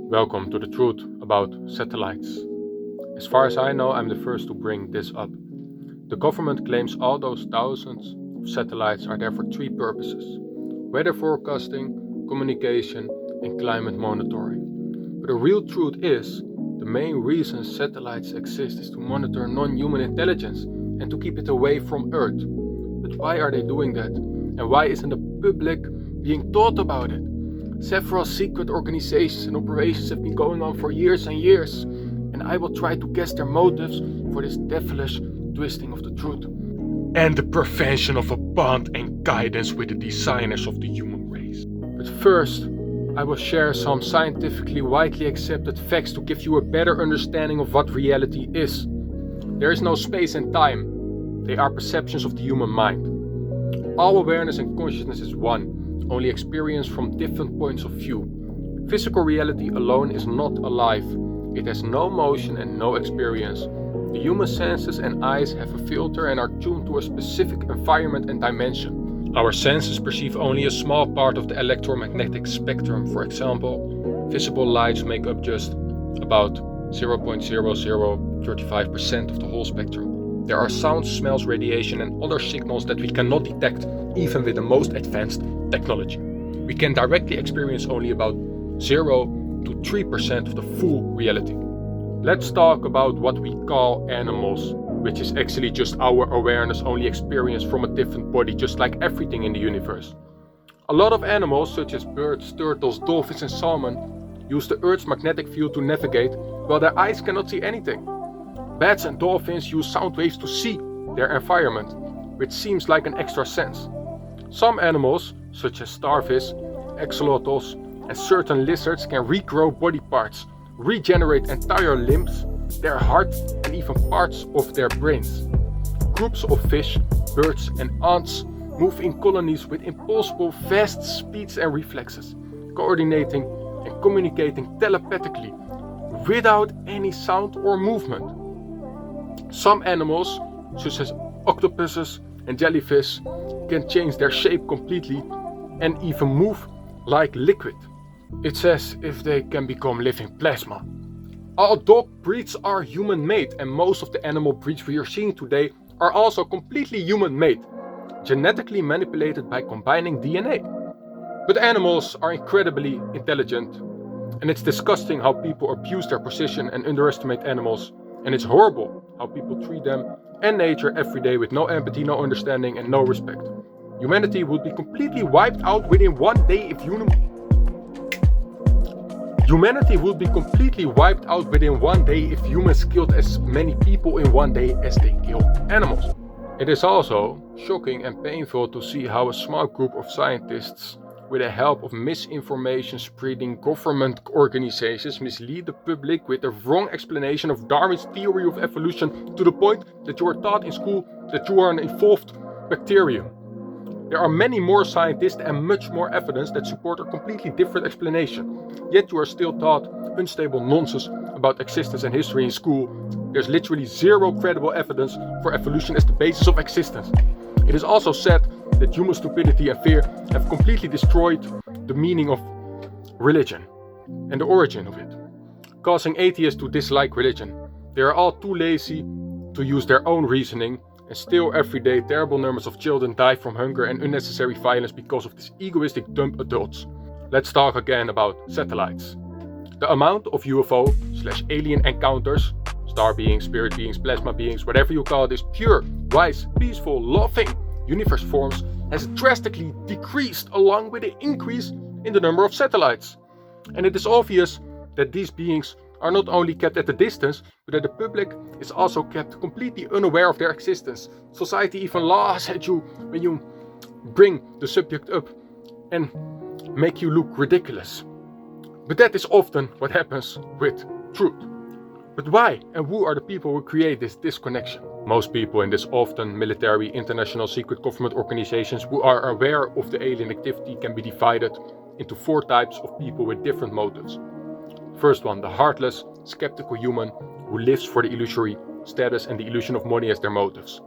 Welcome to the truth about satellites. As far as I know, I'm the first to bring this up. The government claims all those thousands of satellites are there for three purposes: weather forecasting, communication, and climate monitoring. But the real truth is, the main reason satellites exist is to monitor non-human intelligence and to keep it away from Earth. But why are they doing that? And why isn't the public being taught about it? Several secret organizations and operations have been going on for years and years, and I will try to guess their motives for this devilish twisting of the truth. And the prevention of a bond and guidance with the designers of the human race. But first, I will share some scientifically widely accepted facts to give you a better understanding of what reality is. There is no space and time. They are perceptions of the human mind. All awareness and consciousness is one, only experienced from different points of view. Physical reality alone is not alive. It has no motion and no experience. The human senses and eyes have a filter and are tuned to a specific environment and dimension. Our senses perceive only a small part of the electromagnetic spectrum. For example, visible lights make up just about 0.0035% of the whole spectrum. There are sounds, smells, radiation, and other signals that we cannot detect, even with the most advanced technology. We can directly experience only about 0 to 3% of the full reality. Let's talk about what we call animals, which is actually just our awareness only experienced from a different body, just like everything in the universe. A lot of animals, such as birds, turtles, dolphins, and salmon, use the Earth's magnetic field to navigate, while their eyes cannot see anything. Bats and dolphins use sound waves to see their environment, which seems like an extra sense. Some animals, such as starfish, axolotls, and certain lizards, can regrow body parts, regenerate entire limbs, their heart, and even parts of their brains. Groups of fish, birds, and ants move in colonies with impossible fast speeds and reflexes, coordinating and communicating telepathically without any sound or movement. Some animals, such as octopuses and jellyfish, can change their shape completely and even move like liquid. It's as if they can become living plasma. All dog breeds are human-made, and most of the animal breeds we are seeing today are also completely human-made, genetically manipulated by combining DNA. But animals are incredibly intelligent, and it's disgusting how people abuse their position and underestimate animals, and it's horrible how people treat them and nature every day with no empathy, no understanding, and no respect. Humanity would be completely wiped out within one day if humans killed as many people in one day as they kill animals. It is also shocking and painful to see how a small group of scientists, with the help of misinformation spreading government organizations, mislead the public with the wrong explanation of Darwin's theory of evolution to the point that you are taught in school that you are an evolved bacterium. There are many more scientists and much more evidence that support a completely different explanation. Yet you are still taught unstable nonsense about existence and history in school. There's literally zero credible evidence for evolution as the basis of existence. It is also said that human stupidity and fear have completely destroyed the meaning of religion and the origin of it, causing atheists to dislike religion. They are all too lazy to use their own reasoning, and still every day terrible numbers of children die from hunger and unnecessary violence because of these egoistic dumb adults. Let's talk again about satellites. The amount of UFO/alien encounters, star beings, spirit beings, plasma beings, whatever you call it, is pure, wise, peaceful, loving universe forms has drastically decreased along with the increase in the number of satellites. And it is obvious that these beings are not only kept at a distance, but that the public is also kept completely unaware of their existence. Society even laughs at you when you bring the subject up and make you look ridiculous. But that is often what happens with truth. But why and who are the people who create this disconnection? Most people in this often military, international, secret government organizations who are aware of the alien activity can be divided into 4 types of people with different motives. First one, the heartless, skeptical human who lives for the illusory status and the illusion of money as their motives.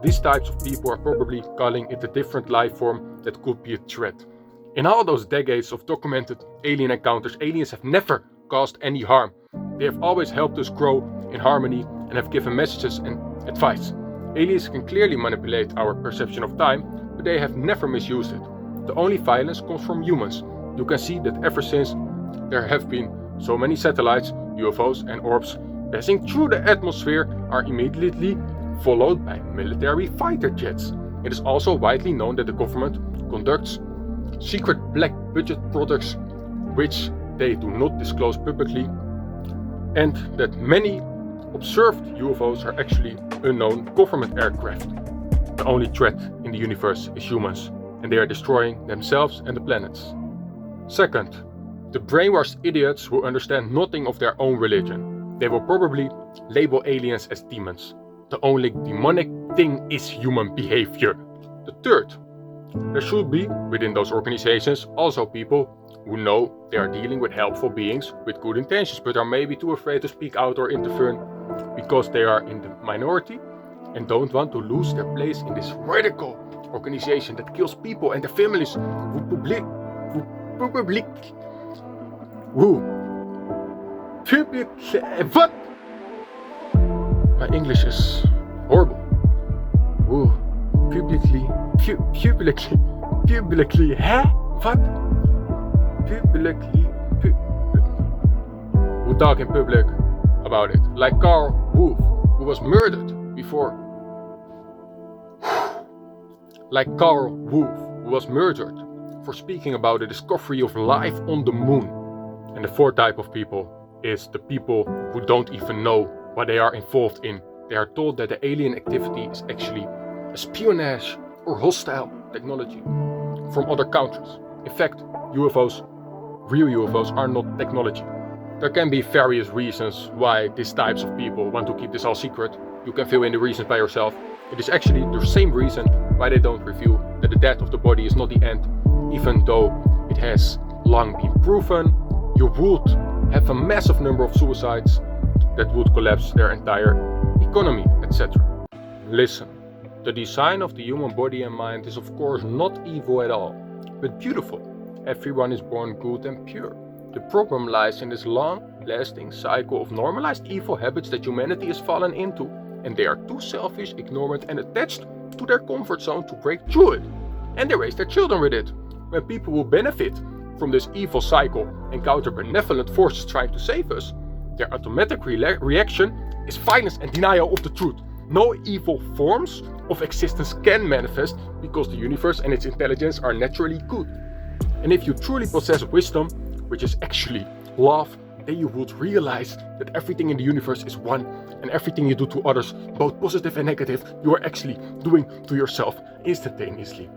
These types of people are probably calling it a different life form that could be a threat. In all those decades of documented alien encounters, aliens have never caused any harm. They have always helped us grow in harmony and have given messages and advice. Aliens can clearly manipulate our perception of time, but they have never misused it. The only violence comes from humans. You can see that ever since there have been so many satellites, UFOs and orbs passing through the atmosphere are immediately followed by military fighter jets. It is also widely known that the government conducts secret black budget projects which they do not disclose publicly, and that many observed UFOs are actually unknown government aircraft. The only threat in the universe is humans, and they are destroying themselves and the planets. Second, the brainwashed idiots who understand nothing of their own religion. They will probably label aliens as demons. The only demonic thing is human behavior. The third, there should be, within those organizations, also people who know they are dealing with helpful beings with good intentions, but are maybe too afraid to speak out or intervene because they are in the minority and don't want to lose their place in this radical organization that kills people and their families what? My English is horrible. Publicly, huh? What? Who talk in public about it, like Karl Wolf, who was murdered before. Like Karl Wolf, who was murdered for speaking about the discovery of life on the moon. And the fourth type of people is the people who don't even know what they are involved in. They are told that the alien activity is actually espionage or hostile technology from other countries. In fact, UFOs, real UFOs, are not technology. There can be various reasons why these types of people want to keep this all secret. You can fill in the reasons by yourself. It is actually the same reason why they don't reveal that the death of the body is not the end, even though it has long been proven. You would have a massive number of suicides that would collapse their entire economy, etc. Listen, the design of the human body and mind is of course not evil at all, but beautiful. Everyone is born good and pure. The problem lies in this long-lasting cycle of normalized evil habits that humanity has fallen into, and they are too selfish, ignorant and attached to their comfort zone to break through it. And they raise their children with it. When people who benefit from this evil cycle encounter benevolent forces trying to save us, their automatic reaction is violence and denial of the truth. No evil forms of existence can manifest because the universe and its intelligence are naturally good. And if you truly possess wisdom, which is actually love, then you would realize that everything in the universe is one, and everything you do to others, both positive and negative, you are actually doing to yourself instantaneously.